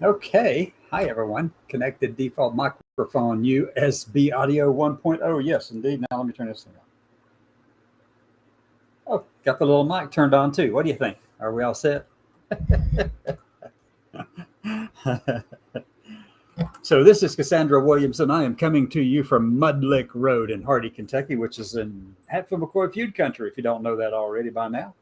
Okay. Hi, everyone. Connected default microphone USB audio 1.0. Yes, indeed. Now let me turn this thing on. Oh, got the little mic turned on too. What do you think? Are we all set? So this is Cassandra Williamson. I am coming to you from Mudlick Road in Hardy, Kentucky, which is in Hatfield McCoy Feud country, if you don't know that already by now.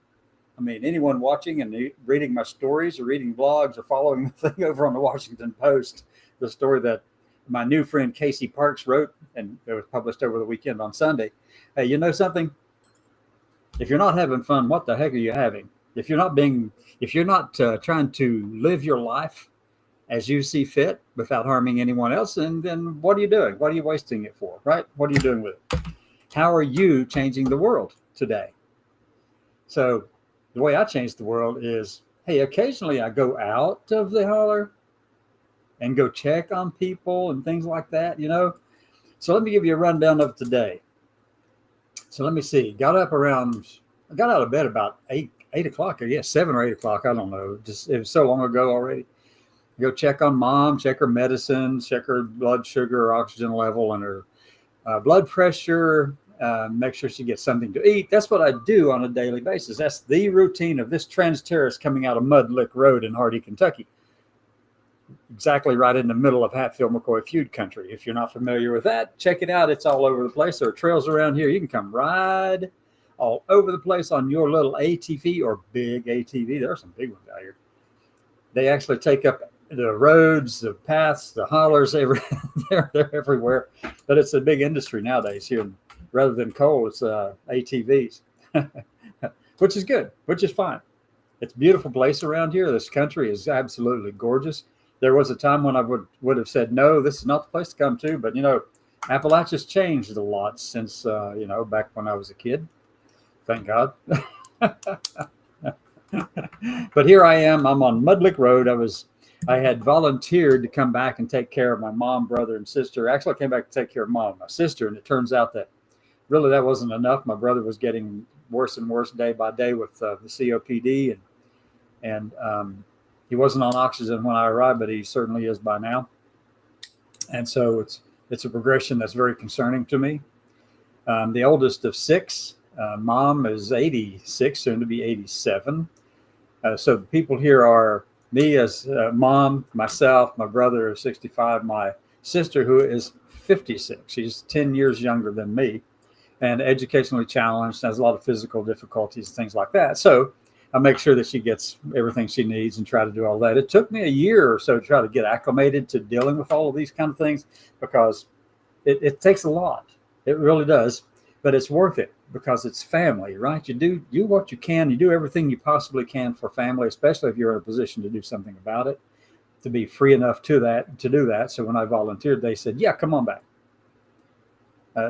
I mean, anyone watching and reading my stories or reading blogs or following the thing over on the Washington Post, the story that my new friend Casey Parks wrote and it was published over the weekend on Sunday. Hey, you know something? If you're not having fun, what the heck are you having? If you're not being, if you're not trying to live your life as you see fit without harming anyone else, then what are you doing? What are you wasting it for, right? What are you doing with it? How are you changing the world today? So the way I change the world is, hey, occasionally I go out of the holler and go check on people and things like that. So let me give you a rundown of today. So let me see. I got out of bed about 8 o'clock, or 7 or 8 o'clock. I don't know. Just it was so long ago already. Go check on mom, check her medicine, check her blood sugar, her oxygen level, and her blood pressure. Make sure she gets something to eat. That's what I do on a daily basis. That's the routine of this trans terrorist coming out of Mudlick Road in Hardy, Kentucky. Exactly right in the middle of Hatfield McCoy Feud country. If you're not familiar with that, check it out. It's all over the place. There are trails around here. You can come ride all over the place on your little ATV or big ATV. There are some big ones out here. They actually take up the roads, the paths, the hollers. They're everywhere. But it's a big industry nowadays here. Rather than coal, it's ATVs, which is good, which is fine. It's a beautiful place around here. This country is absolutely gorgeous. There was a time when I would have said, no, this is not the place to come to. But, Appalachia's changed a lot since, back when I was a kid. Thank God. But here I am. I'm on Mudlick Road. I had volunteered to come back and take care of my mom, brother, and sister. Actually, I came back to take care of my sister, and it turns out that really that wasn't enough. My brother was getting worse and worse day by day with the COPD, and he wasn't on oxygen when I arrived, but he certainly is by now. And so it's a progression that's very concerning to me. The oldest of six, mom is 86, soon to be 87. So the people here are me as mom, myself, my brother is 65, my sister who is 56. She's 10 years younger than me and educationally challenged, has a lot of physical difficulties, things like that. So I make sure that she gets everything she needs and try to do all that. It took me a year or so to try to get acclimated to dealing with all of these kind of things because it takes a lot. It really does, but it's worth it because it's family, right? You do what you can. You do everything you possibly can for family, especially if you're in a position to do something about it, to be free enough to do that. So when I volunteered, they said, "Yeah, come on back."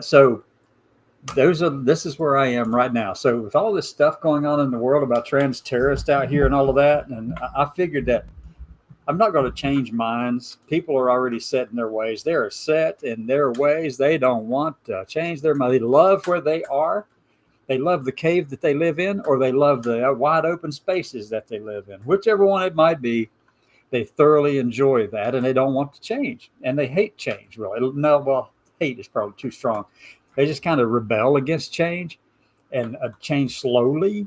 So this is where I am right now. So with all this stuff going on in the world about trans terrorists out here and all of that, and I figured that I'm not going to change minds. People are already set in their ways. They are set in their ways. They don't want to change their mind. They love where they are. They love the cave that they live in, or they love the wide open spaces that they live in. Whichever one it might be, they thoroughly enjoy that, and they don't want to change. And they hate change, really. No, well, hate is probably too strong. They just kind of rebel against change and change slowly.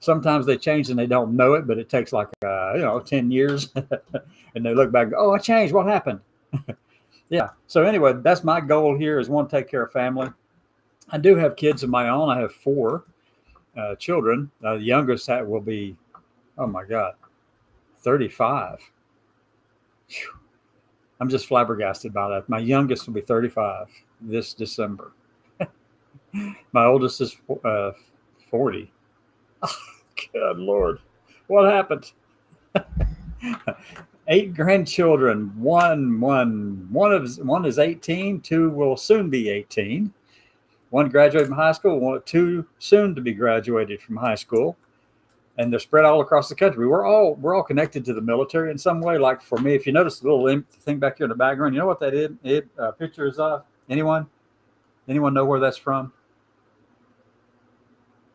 Sometimes they change and they don't know it, but it takes like 10 years, and they look back, oh, I changed. What happened? Yeah. So anyway, that's my goal here is one, take care of family. I do have kids of my own. I have four children. The youngest will be, oh my God, 35. Whew. I'm just flabbergasted by that. My youngest will be 35 this December. My oldest is 40. Oh, good Lord. What happened? 8 grandchildren. One is 18. Two will soon be 18. One graduated from high school. Two soon to be graduated from high school, and they're spread all across the country. We're all connected to the military in some way. Like for me, if you notice the little thing back here in the background, you know what that is? Picture is of? Anyone? Anyone know where that's from?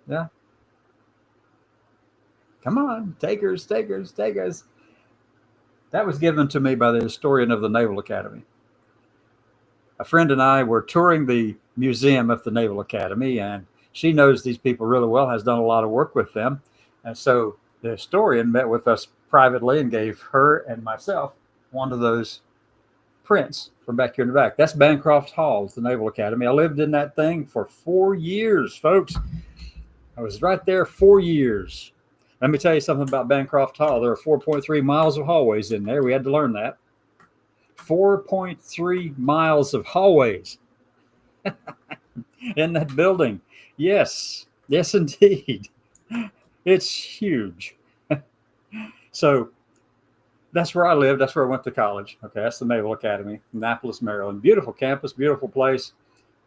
Yeah. Come on, takers. That was given to me by the historian of the Naval Academy. A friend and I were touring the museum of the Naval Academy, and she knows these people really well, has done a lot of work with them. And so the historian met with us privately and gave her and myself one of those prints from back here in the back. That's Bancroft Hall, the Naval Academy. I lived in that thing for 4 years, folks. I was right there 4 years. Let me tell you something about Bancroft Hall. There are 4.3 miles of hallways in there. We had to learn that. 4.3 miles of hallways in that building. Yes, yes, indeed. It's huge. So that's where I lived. That's where I went to college. Okay, that's the Naval Academy, Annapolis, Maryland. Beautiful campus, beautiful place.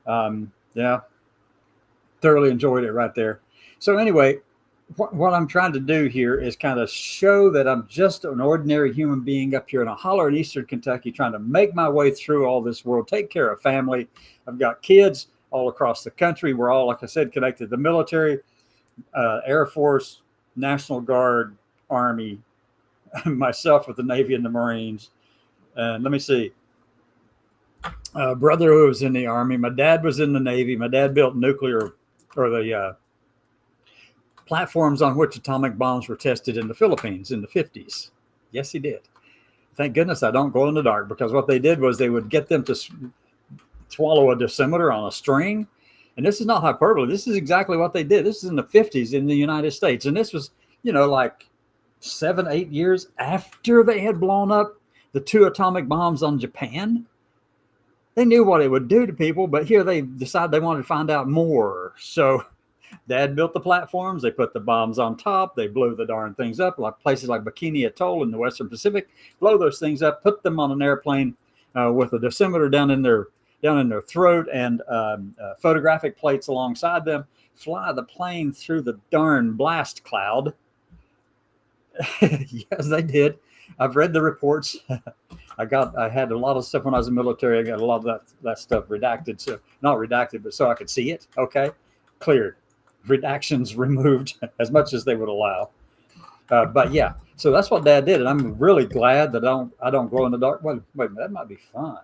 Yeah, thoroughly enjoyed it right there. So anyway, what I'm trying to do here is kind of show that I'm just an ordinary human being up here in a holler in Eastern Kentucky, trying to make my way through all this world, take care of family. I've got kids all across the country. We're all, like I said, connected to the military, Air Force, National Guard, Army, myself with the Navy and the Marines. And let me see. Brother who was in the Army. My dad was in the Navy. My dad built nuclear, or the platforms on which atomic bombs were tested in the Philippines in the 50s. Yes, he did. Thank goodness I don't glow in the dark, because what they did was they would get them to swallow a dosimeter on a string. And this is not hyperbole. This is exactly what they did. This is in the 50s in the United States. And this was, like 7, 8 years after they had blown up the 2 atomic bombs on Japan. They knew what it would do to people, but here they decided they wanted to find out more. So Dad built the platforms. They put the bombs on top. They blew the darn things up, like places like Bikini Atoll in the Western Pacific. Blow those things up, put them on an airplane with a dosimeter down in their throat, and photographic plates alongside them. Fly the plane through the darn blast cloud. Yes, they did. I've read the reports. I had a lot of stuff when I was in the military. I got a lot of that stuff redacted. So not redacted, but so I could see it. Okay. Cleared. Redactions removed as much as they would allow. But yeah, so that's what Dad did. And I'm really glad that I don't glow in the dark. Wait, that might be fun.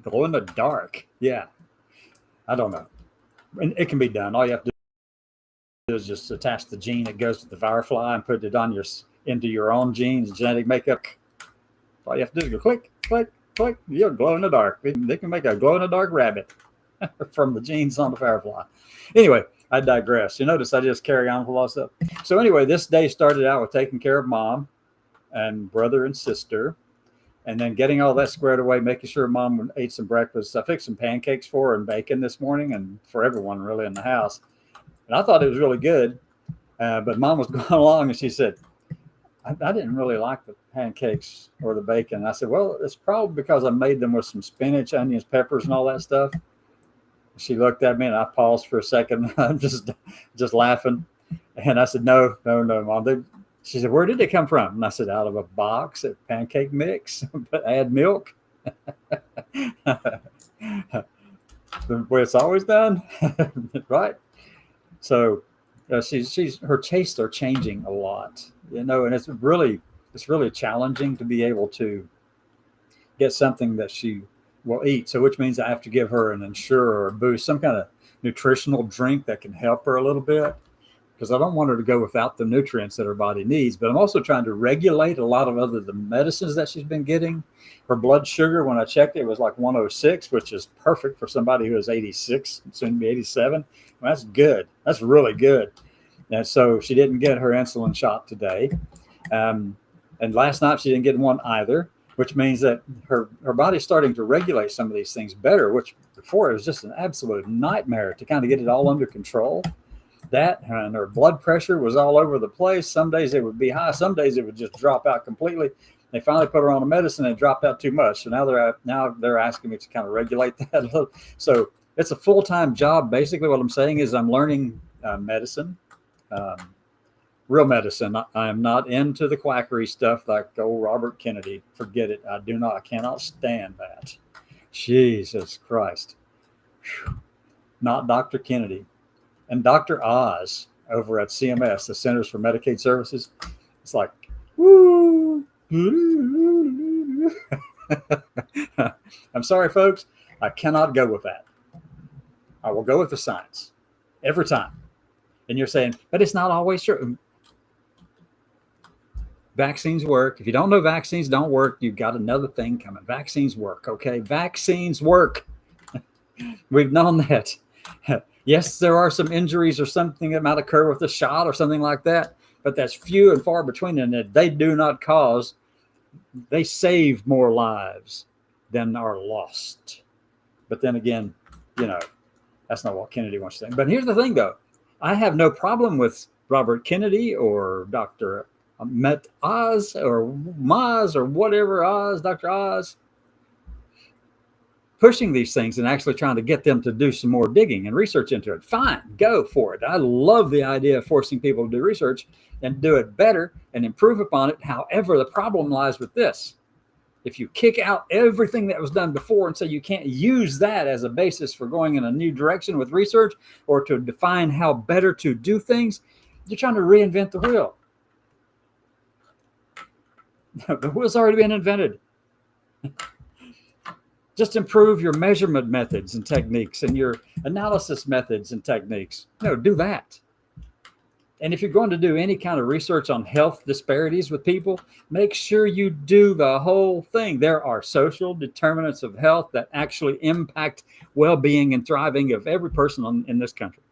Glow in the dark. Yeah. I don't know. And it can be done. All you have to do is just attach the gene that goes to the Firefly and put it on into your own genes, genetic makeup. All you have to do is go click, click, click. You'll glow in the dark. They can make a glow in the dark rabbit from the genes on the Firefly. Anyway, I digress. You notice I just carry on with a lot of stuff. So anyway, this day started out with taking care of Mom and brother and sister, and then getting all that squared away, making sure Mom ate some breakfast. I fixed some pancakes for her and bacon this morning, and for everyone really in the house. And I thought it was really good, but Mom was going along and she said, I didn't really like the pancakes or the bacon. I said, well, it's probably because I made them with some spinach, onions, peppers, and all that stuff. She looked at me and I paused for a second. I'm just laughing. And I said, no, Mom. She said, where did they come from? And I said, out of a box at Pancake Mix, but add milk. The way it's always done, right? So her tastes are changing a lot, and it's really challenging to be able to get something that she will eat. So which means I have to give her an Ensure or a Boost, some kind of nutritional drink that can help her a little bit, because I don't want her to go without the nutrients that her body needs. But I'm also trying to regulate a lot of the medicines that she's been getting. Her blood sugar, when I checked it, was like 106, which is perfect for somebody who is 86, soon to be 87. Well, that's good. That's really good. And so she didn't get her insulin shot today. And last night she didn't get one either, which means that her body's starting to regulate some of these things better, which before it was just an absolute nightmare to kind of get it all under control. That, and her blood pressure was all over the place. Some days it would be high. Some days it would just drop out completely. They finally put her on a medicine and it dropped out too much. So now they're asking me to kind of regulate that a little. So it's a full-time job. Basically what I'm saying is I'm learning medicine, real medicine. I am not into the quackery stuff like old Robert Kennedy. Forget it. I cannot stand that. Jesus Christ. Whew. Not Dr. Kennedy. And Dr. Oz over at CMS, the Centers for Medicaid Services, it's like, woo, I'm sorry, folks. I cannot go with that. I will go with the science every time. And you're saying, but it's not always true. Vaccines work. If you don't know vaccines don't work, you've got another thing coming. Vaccines work, okay? Vaccines work. We've known that. Yes, there are some injuries or something that might occur with a shot or something like that, but that's few and far between, and that they do not cause, they save more lives than are lost. But then again, that's not what Kennedy wants to say. But here's the thing, though. I have no problem with Robert Kennedy or Dr. Met Oz or Maz or whatever Oz, Dr. Oz, pushing these things and actually trying to get them to do some more digging and research into it. Fine, go for it. I love the idea of forcing people to do research and do it better and improve upon it. However, the problem lies with this. If you kick out everything that was done before and say you can't use that as a basis for going in a new direction with research or to define how better to do things, you're trying to reinvent the wheel. The wheel's already been invented. Just improve your measurement methods and techniques and your analysis methods and techniques. Do that. And if you're going to do any kind of research on health disparities with people, make sure you do the whole thing. There are social determinants of health that actually impact well-being and thriving of every person in this country.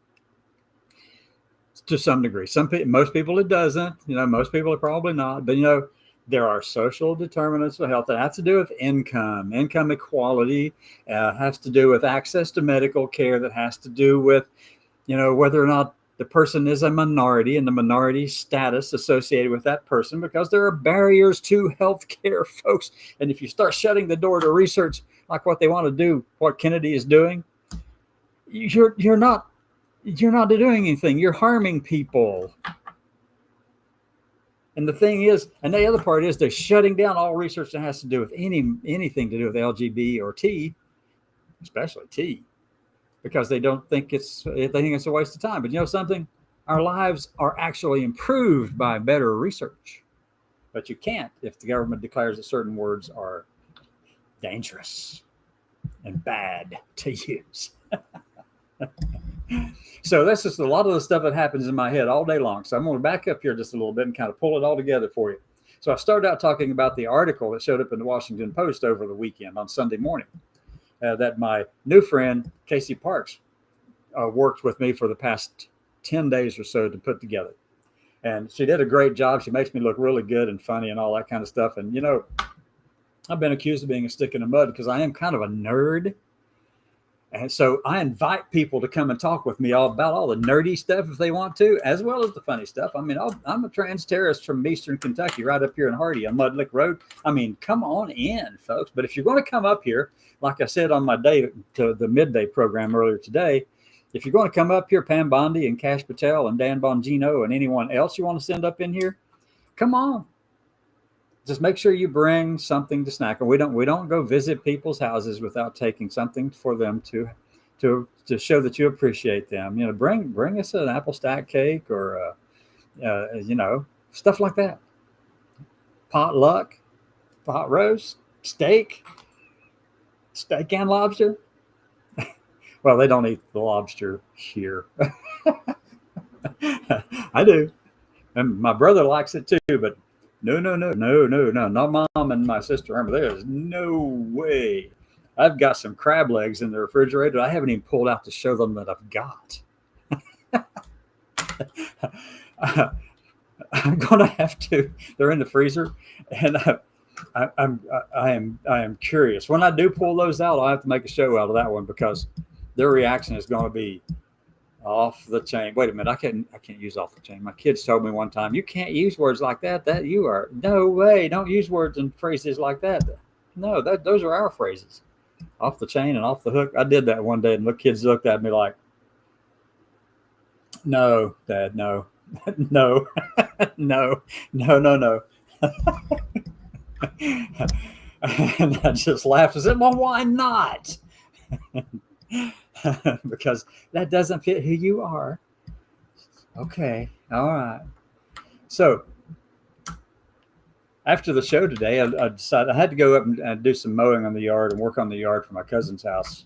To some degree. Most people it doesn't. Most people are probably not. But there are social determinants of health that have to do with income equality, has to do with access to medical care, that has to do with, whether or not the person is a minority and the minority status associated with that person, because there are barriers to health care, folks. And if you start shutting the door to research like what they want to do, what Kennedy is doing, you're not doing anything. You're harming people. And the thing is, and the other part is, they're shutting down all research that has to do with anything to do with LGBT or T, especially T, because they think it's a waste of time. But you know something? Our lives are actually improved by better research. But you can't if the government declares that certain words are dangerous and bad to use. So that's just a lot of the stuff that happens in my head all day long. So I'm going to back up here just a little bit and kind of pull it all together for you. So I started out talking about the article that showed up in the Washington Post over the weekend on Sunday morning that my new friend, Casey Parks, worked with me for the past 10 days or so to put together. And she did a great job. She makes me look really good and funny and all that kind of stuff. And, I've been accused of being a stick in the mud because I am kind of a nerd. And so I invite people to come and talk with me about all the nerdy stuff if they want to, as well as the funny stuff. I mean, I'm a trans terrorist from Eastern Kentucky, right up here in Hardy on Mud Lick Road. I mean, come on in, folks. But if you're going to come up here, like I said on my day to the midday program earlier today, if you're going to come up here, Pam Bondi and Cash Patel and Dan Bongino and anyone else you want to send up in here, come on. Just make sure you bring something to snack. And we don't go visit people's houses without taking something for them to show that you appreciate them. Bring us an apple stack cake or stuff like that. Potluck, pot roast, steak and lobster. Well, they don't eat the lobster here. I do, and my brother likes it too, but. No, not Mom and my sister. Remember, there's no way. I've got some crab legs in the refrigerator. I haven't even pulled out to show them that I've got. I'm going to have to. They're in the freezer, and I am curious. When I do pull those out, I'll have to make a show out of that one because their reaction is going to be off the chain. Wait a minute, I can't use off the chain. My kids told me one time, you can't use words like that. No way. Don't use words and phrases like that. No, those are our phrases. Off the chain and off the hook. I did that one day, and the kids looked at me like, no, Dad, no, no, no. And I just laughed and said, well, why not? Because that doesn't fit who you are. Okay. All right. So after the show today, I decided I had to go up and do some mowing on the yard and work on the yard for my cousin's house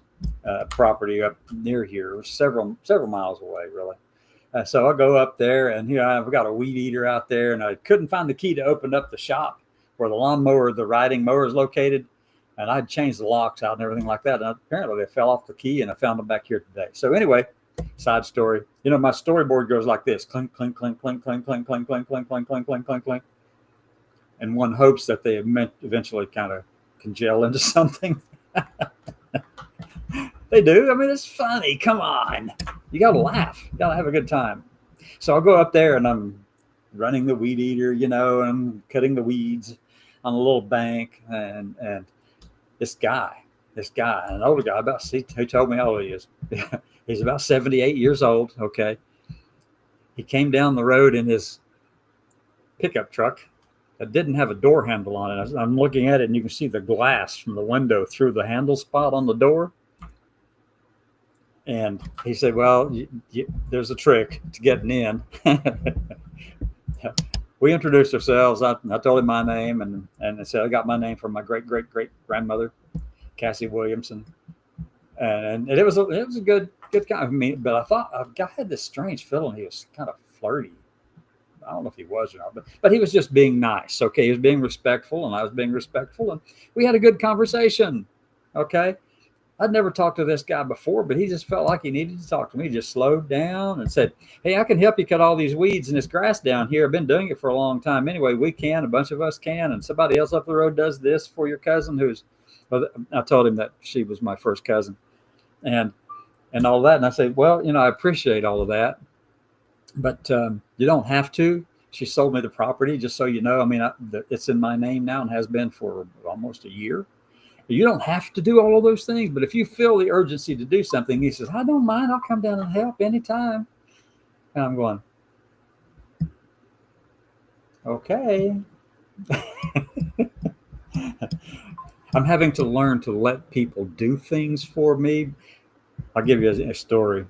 property up near here, several miles away, really. So I go up there, and here I've got a weed eater out there, and I couldn't find the key to open up the shop where the lawnmower, the riding mower is located. And I'd changed the locks out and everything like that. And apparently they fell off the key, and I found them back here today. So anyway, side story. My storyboard goes like this: clink, clink, clink, clink, clink, clink, clink, clink, clink, clink, clink, clink, clink, clink. And one hopes that they eventually kind of congeal into something. They do. I mean, it's funny. Come on. You got to laugh. You got to have a good time. So I'll go up there, and I'm running the weed eater, and I'm cutting the weeds on a little bank. And this guy, an older guy, he told me how old he is. He's about 78 years old. Okay. He came down the road in his pickup truck that didn't have a door handle on it. I'm looking at it, and you can see the glass from the window through the handle spot on the door. And he said, well, there's a trick to getting in. We introduced ourselves. I told him my name, and I said I got my name from my great grandmother, Cassie Williamson, and it was a good kind of me. But I had this strange feeling he was kind of flirty. I don't know if he was or not, but he was just being nice. Okay, he was being respectful, and I was being respectful, and we had a good conversation. Okay. I'd never talked to this guy before, but he just felt like he needed to talk to me. He just slowed down and said, hey, I can help you cut all these weeds and this grass down here. I've been doing it for a long time. Anyway, we can. A bunch of us can. And somebody else up the road does this for your cousin I told him that she was my first cousin and all that. And I said, well, I appreciate all of that, but you don't have to. She sold me the property, just so you know. I mean, it's in my name now and has been for almost a year. You don't have to do all of those things, but if you feel the urgency to do something, he says, I don't mind. I'll come down and help anytime. And I'm going, okay. I'm having to learn to let people do things for me. I'll give you a story.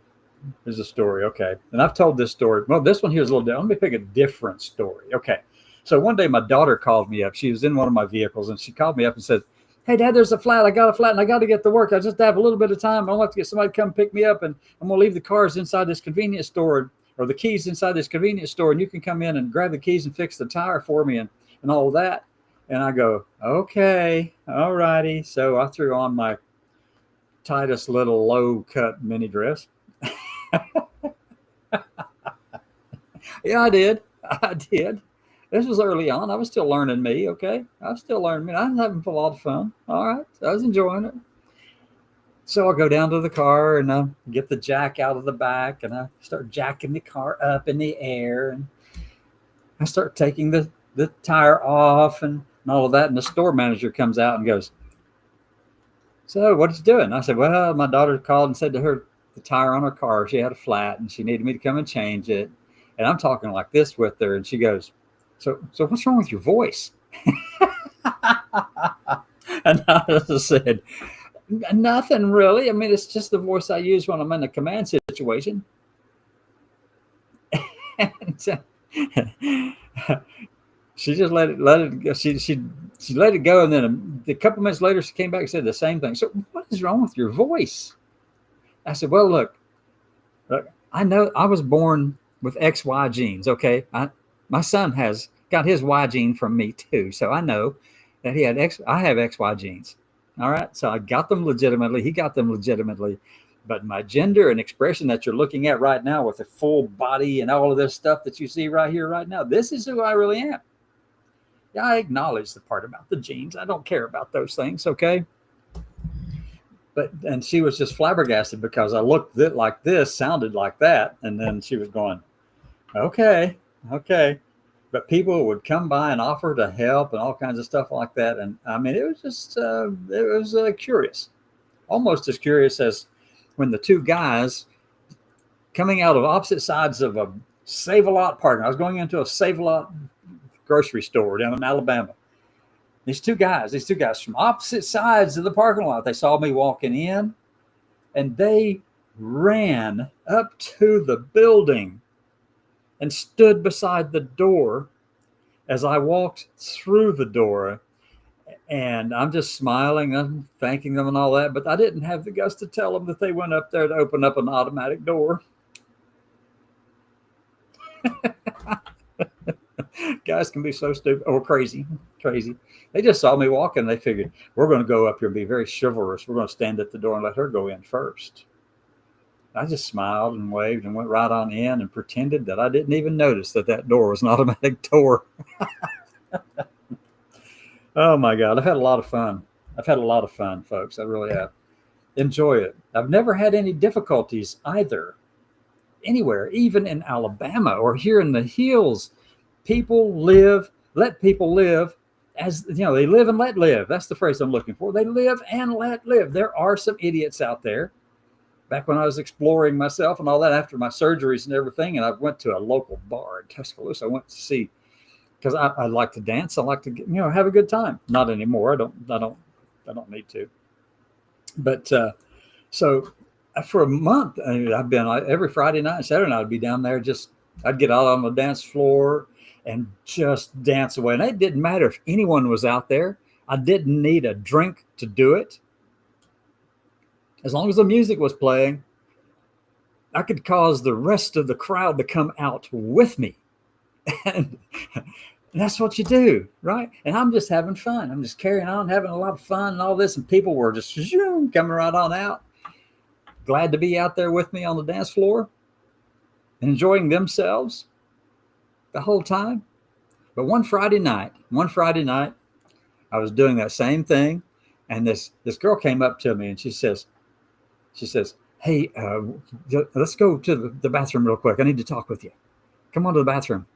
There's a story. Okay. And I've told this story. Well, this one here is a little different. Let me pick a different story. Okay. So one day my daughter called me up. She was in one of my vehicles, and she called me up and said, hey, Dad, there's a flat. I got a flat, and I got to get to work. I just have a little bit of time. I'll have to get somebody to come pick me up, and I'm going to leave the cars inside this convenience store, or the keys inside this convenience store, and you can come in and grab the keys and fix the tire for me and all of that. And I go, okay, all righty. So I threw on my tightest little low-cut mini dress. Yeah, I did. This was early on. I was still learning me, okay? I was still learning me. I was having a lot of fun. All right. I was enjoying it. So I go down to the car, and I get the jack out of the back, and I start jacking the car up in the air, and I start taking the tire off and all of that. And the store manager comes out and goes, so what are you doing? I said, well, my daughter called and said to her, the tire on her car, she had a flat, and she needed me to come and change it. And I'm talking like this with her, and she goes, So what's wrong with your voice? And I just said, nothing really. I mean, it's just the voice I use when I'm in a command situation. She just let it go. She let it go, and then a couple minutes later, she came back and said the same thing. So what is wrong with your voice? I said, well, look, I know I was born with XY genes. Okay, my son has got his Y gene from me too, so I know that he had I have XY genes. All right, so I got them legitimately. He got them legitimately, but my gender and expression that you're looking at right now, with the full body and all of this stuff that you see right here, right now, this is who I really am. Yeah, I acknowledge the part about the genes. I don't care about those things. Okay. And she was just flabbergasted because I looked like this, sounded like that. And then she was going, okay. But people would come by and offer to help and all kinds of stuff like that. And I mean, it was just, curious, almost as curious as when the two guys coming out of opposite sides of a Save-A-Lot parking. I was going into a Save-A-Lot grocery store down in Alabama. These two guys from opposite sides of the parking lot, they saw me walking in, and they ran up to the building and stood beside the door as I walked through the door, and I'm just smiling and thanking them and all that, but I didn't have the guts to tell them that they went up there to open up an automatic door. Guys can be so stupid or crazy. They just saw me walking. They figured we're going to go up here and be very chivalrous. We're going to stand at the door and let her go in first. I just smiled and waved and went right on in and pretended that I didn't even notice that door was an automatic door. Oh my God. I've had a lot of fun. Folks. I really have. Enjoy it. I've never had any difficulties either, anywhere, even in Alabama or here in the hills. Let people live as, they live and let live. That's the phrase I'm looking for. They live and let live. There are some idiots out there. Back when I was exploring myself and all that after my surgeries and everything, and I went to a local bar in Tuscaloosa. I went to see, because I like to dance. I like to, have a good time. Not anymore. I don't need to. But so for a month, I've been every Friday night, Saturday night, I'd be down there. I'd get out on the dance floor and just dance away. And it didn't matter if anyone was out there. I didn't need a drink to do it. As long as the music was playing, I could cause the rest of the crowd to come out with me. And that's what you do, right? And I'm just having fun. I'm just carrying on, having a lot of fun and all this. And people were just coming right on out. Glad to be out there with me on the dance floor and enjoying themselves the whole time. But one Friday night, I was doing that same thing. And this girl came up to me and she says, hey, let's go to the bathroom real quick. I need to talk with you. Come on to the bathroom.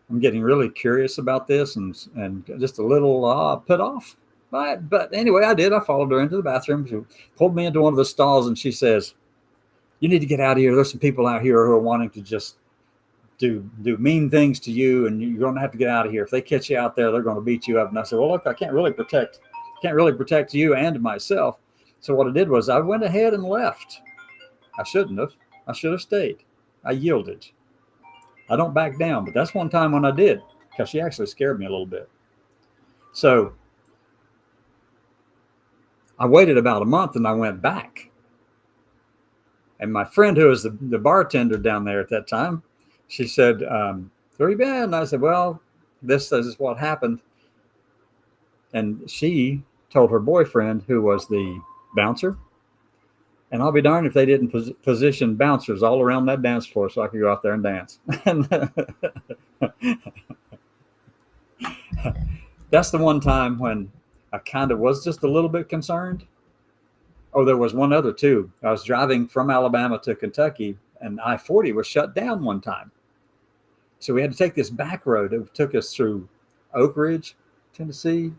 I'm getting really curious about this and just a little put off by it. But anyway, I did. I followed her into the bathroom. She pulled me into one of the stalls and she says, you need to get out of here. There's some people out here who are wanting to just do mean things to you, and you're going to have to get out of here. If they catch you out there, they're going to beat you up. And I said, well, look, I can't really protect you and myself. So what I did was I went ahead and left. I shouldn't have. I should have stayed. I yielded. I don't back down, but that's one time when I did, because she actually scared me a little bit. So I waited about a month and I went back. And my friend, who was the bartender down there at that time, she said, where you been? And I said, well, this is what happened. And she told her boyfriend, who was the bouncer, and I'll be darned if they didn't position bouncers all around that dance floor so I could go out there and dance. That's the one time when I kind of was just a little bit concerned. Oh, there was one other too. I was driving from Alabama to Kentucky, and I-40 was shut down one time. So we had to take this back road. It took us through Oak Ridge, Tennessee,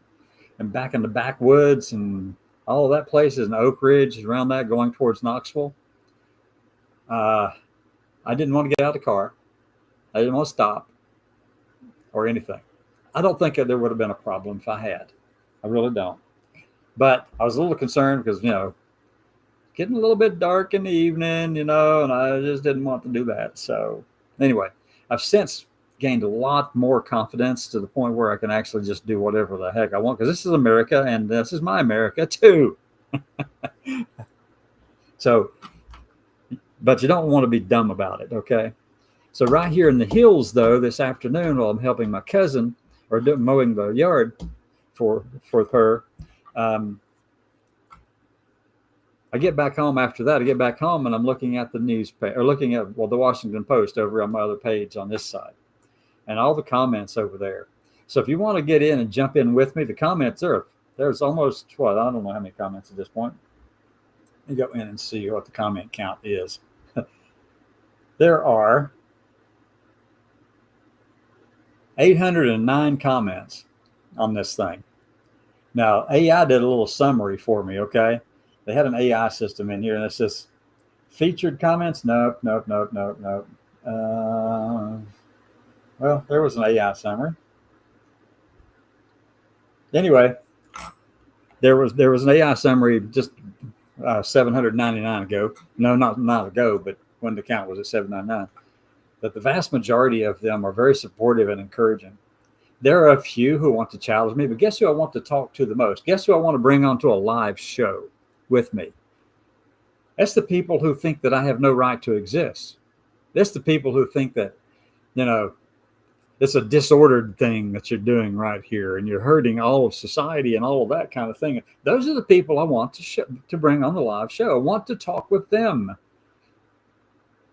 and back in the backwoods and all of that place is in Oak Ridge, around that, going towards Knoxville. I didn't want to get out of the car. I didn't want to stop or anything. I don't think there would have been a problem if I had. I really don't. But I was a little concerned because, getting a little bit dark in the evening, and I just didn't want to do that. So anyway, I've since gained a lot more confidence to the point where I can actually just do whatever the heck I want, because this is America and this is my America too. So, but you don't want to be dumb about it. Okay. So right here in the hills though, this afternoon, while I'm helping my cousin or mowing the yard for her, I get back home after that. I get back home and I'm looking at the newspaper, or looking at, the Washington Post over on my other page on this side, and all the comments over there. So if you want to get in and jump in with me, the comments there's almost, I don't know how many comments at this point. Let me go in and see what the comment count is. There are 809 comments on this thing. Now, AI did a little summary for me, okay? They had an AI system in here, and it says featured comments. Nope. Well, there was an AI summary. Anyway, there was an AI summary just 799 ago. No, not ago, but when the count was at 799. But the vast majority of them are very supportive and encouraging. There are a few who want to challenge me, but guess who I want to talk to the most? Guess who I want to bring onto a live show with me? That's the people who think that I have no right to exist. That's the people who think that, it's a disordered thing that you're doing right here, and you're hurting all of society and all of that kind of thing. Those are the people I want to bring on the live show. I want to talk with them.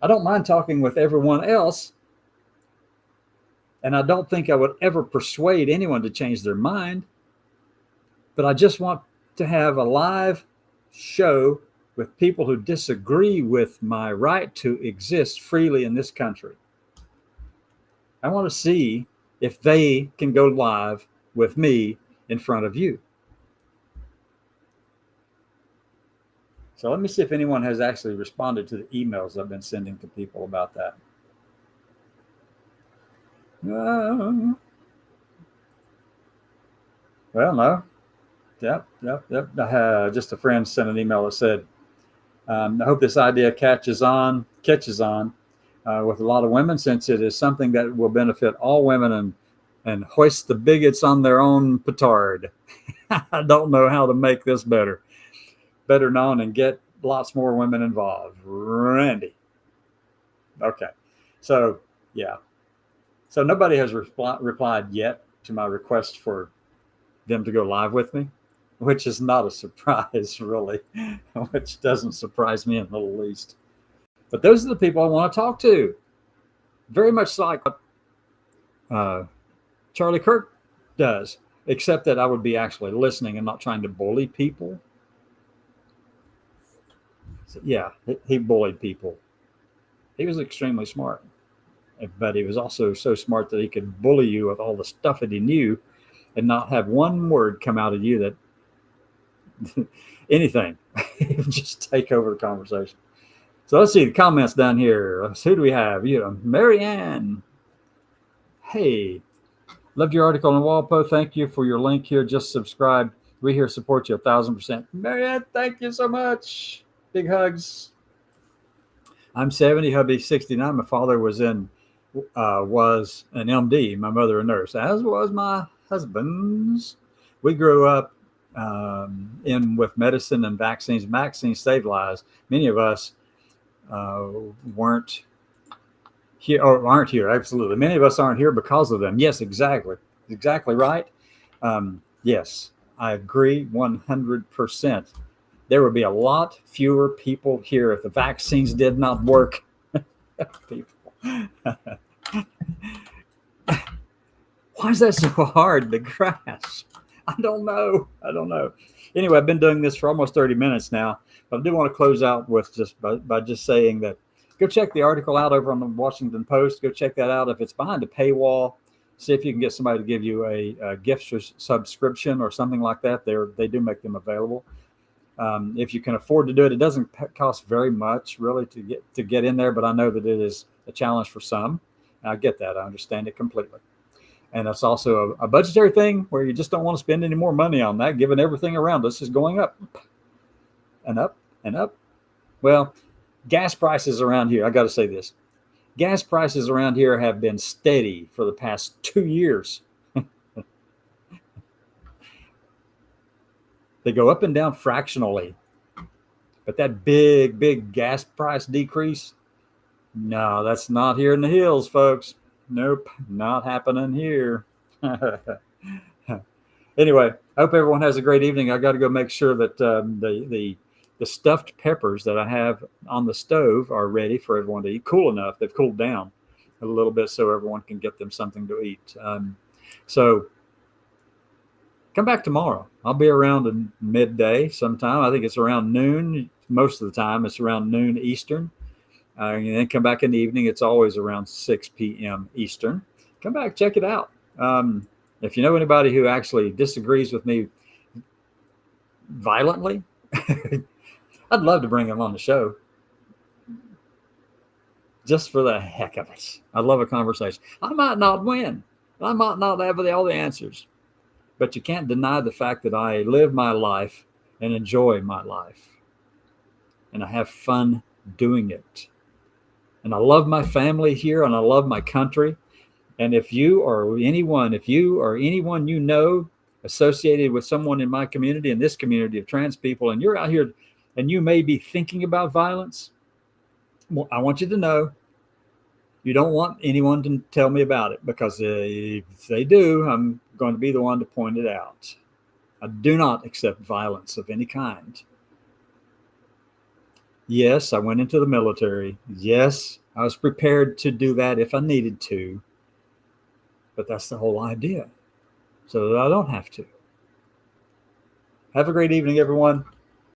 I don't mind talking with everyone else, and I don't think I would ever persuade anyone to change their mind, but I just want to have a live show with people who disagree with my right to exist freely in this country. I want to see if they can go live with me in front of you. So let me see if anyone has actually responded to the emails I've been sending to people about that. Well, no. Yep. Just a friend sent an email that said, I hope this idea catches on with a lot of women, since it is something that will benefit all women and hoist the bigots on their own petard. I don't know how to make this better known and get lots more women involved. Randy. Okay. So, yeah. So nobody has replied yet to my request for them to go live with me, which is not a surprise, really, which doesn't surprise me in the least. But those are the people I want to talk to. Very much like what Charlie Kirk does, except that I would be actually listening and not trying to bully people. So, yeah, he bullied people. He was extremely smart, but he was also so smart that he could bully you with all the stuff that he knew and not have one word come out of you that anything. Just take over the conversation. So let's see the comments down here. Who do we have? Marianne. Hey, loved your article on Walpo. Thank you for your link here. Just subscribe. We here support you 1,000%. Marianne, thank you so much. Big hugs. I'm 70, hubby 69. My father was an MD. My mother a nurse, as was my husband's. We grew up with medicine and vaccines. Vaccines saved lives. Many of us weren't here or aren't here. Absolutely. Many of us aren't here because of them. Yes, exactly right. Yes, I agree 100%. There would be a lot fewer people here if the vaccines did not work. People. Why is that so hard to grasp? I don't know. Anyway, I've been doing this for almost 30 minutes now, but I do want to close out with by just saying that go check the article out over on the Washington Post. Go check that out. If it's behind a paywall, see if you can get somebody to give you a gift subscription or something like that. They do make them available. If you can afford to do it, it doesn't cost very much really to get in there, but I know that it is a challenge for some. And I get that. I understand it completely. And it's also a budgetary thing where you just don't want to spend any more money on that, given everything around us is going up and up and up. Well, gas prices around here, I got to say this. Gas prices around here have been steady for the past 2 years. They go up and down fractionally. But that big gas price decrease, no, that's not here in the hills, folks. Nope, not happening here. Anyway, I hope everyone has a great evening. I got to go make sure that the stuffed peppers that I have on the stove are ready for everyone to eat. Cool enough. They've cooled down a little bit so everyone can get them something to eat. So come back tomorrow. I'll be around in midday sometime. I think it's around noon. Most of the time it's around noon Eastern. And then come back in the evening. It's always around 6 p.m. Eastern. Come back, check it out. If you know anybody who actually disagrees with me violently, I'd love to bring them on the show. Just for the heck of it. I love a conversation. I might not win. I might not have all the answers. But you can't deny the fact that I live my life and enjoy my life. And I have fun doing it. And I love my family here and I love my country. And if you or anyone you know associated with someone in my community, in this community of trans people, and you're out here and you may be thinking about violence, well, I want you to know you don't want anyone to tell me about it, because if they do, I'm going to be the one to point it out. I do not accept violence of any kind. Yes, I went into the military. Yes, I was prepared to do that if I needed to. But that's the whole idea, so that I don't have to. Have a great evening, everyone.